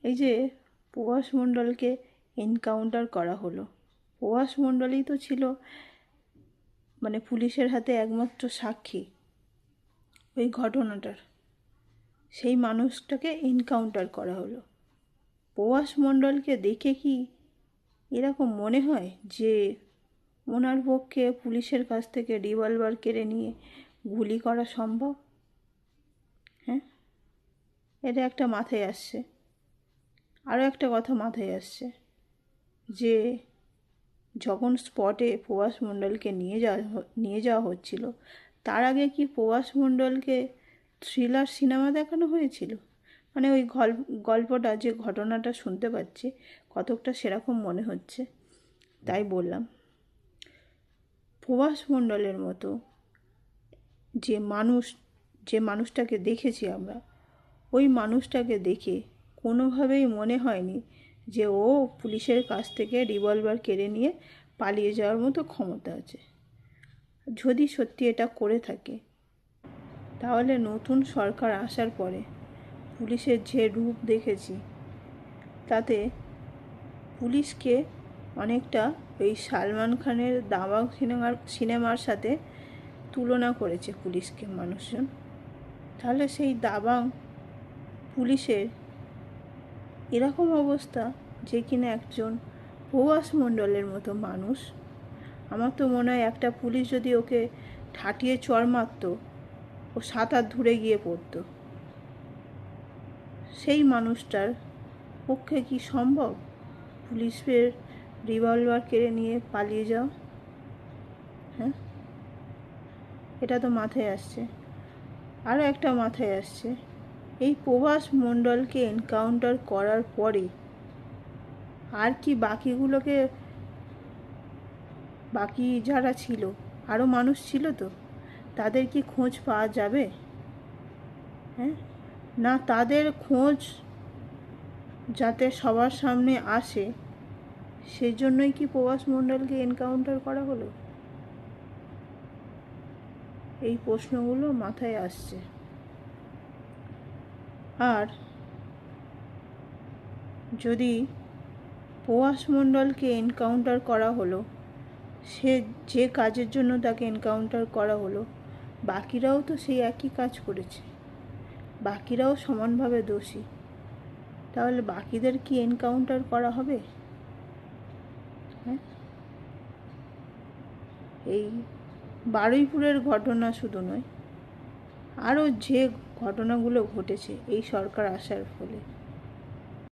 এই যে প্রভাস মণ্ডলকে এনকাউন্টার করা হলো, প্রভাস মণ্ডলই তো ছিল মানে পুলিশের হাতে একমাত্র সাক্ষী ওই ঘটনাটার। সেই মানুষটাকে এনকাউন্টার করা হলো। প্রভাস মণ্ডলকে দেখে কি এরকম মনে হয় যে ওনার পক্ষে পুলিশের কাছ থেকে রিভলভার কেড়ে নিয়ে গুলি করা সম্ভব? হ্যাঁ, এটা একটা মাথায় আসছে। আরও একটা কথা মাথায় আসছে যে যখন স্পটে প্রভাস মণ্ডলকে নিয়ে যাওয়া হচ্ছিল, তার আগে কি প্রভাস মণ্ডলকে থ্রিলার সিনেমা দেখানো হয়েছিল? মানে ওই গল্পটা, যে ঘটনাটা শুনতে পাচ্ছি, কতকটা সেরকম মনে হচ্ছে। তাই বললাম, প্রভাস মণ্ডলের মতো যে মানুষটাকে দেখেছি আমরা, ওই মানুষটাকে দেখে কোনোভাবেই মনে হয়নি যে ও পুলিশের কাছ থেকে রিভলভার কেড়ে নিয়ে পালিয়ে যাওয়ার মতো ক্ষমতা আছে। যদি সত্যি এটা করে থাকে, তাহলে নতুন সরকার আসার পরে পুলিশের যে রূপ দেখেছি, তাতে পুলিশকে অনেকটা ওই সালমান খানের দাবাং সিনেমার সাথে তুলনা করেছে পুলিশকে মানুষজন। তাহলে সেই দাবাং পুলিশের এরকম অবস্থা, যে কিনা একজন প্রভাস মণ্ডলের মতো মানুষ, আমার তো মনে হয় একটা পুলিশ যদি ওকে ঠাটিয়ে চড় মারত, ও 7 হাত দূরে গিয়ে পড়তো। সেই মানুষটার পক্ষে কি সম্ভব পুলিশের রিভলভার কেড়ে নিয়ে পালিয়ে যাও? হ্যাঁ, এটা তো মাথায় আসছে। আরও একটা মাথায় আসছে, এই প্রভাস মণ্ডলকে এনকাউন্টার করার পরে আর কি বাকি যারা ছিল, আরও মানুষ ছিল তো, তাদের কি খোঁজ পাওয়া যাবে? হ্যাঁ, না তাদের খোঁজ যাতে সবার সামনে আসে, সেই জন্যই কি প্রভাস মণ্ডলকে এনকাউন্টার করা হলো? এই প্রশ্নগুলো মাথায় আসছে। আর যদি প্রভাস মণ্ডলকে এনকাউন্টার করা হলো, সে যে কাজের জন্য তাকে এনকাউন্টার করা হলো, বাকিরাও তো সেই একই কাজ করেছে, বাকিরাও সমানভাবে দোষী। তাহলে বাকিদের কি এনকাউন্টার করা হবে? হ্যাঁ, এই বারুইপুরের ঘটনা শুধু নয়, আরও যে ঘটনাগুলো ঘটেছে এই সরকার আসার ফলে,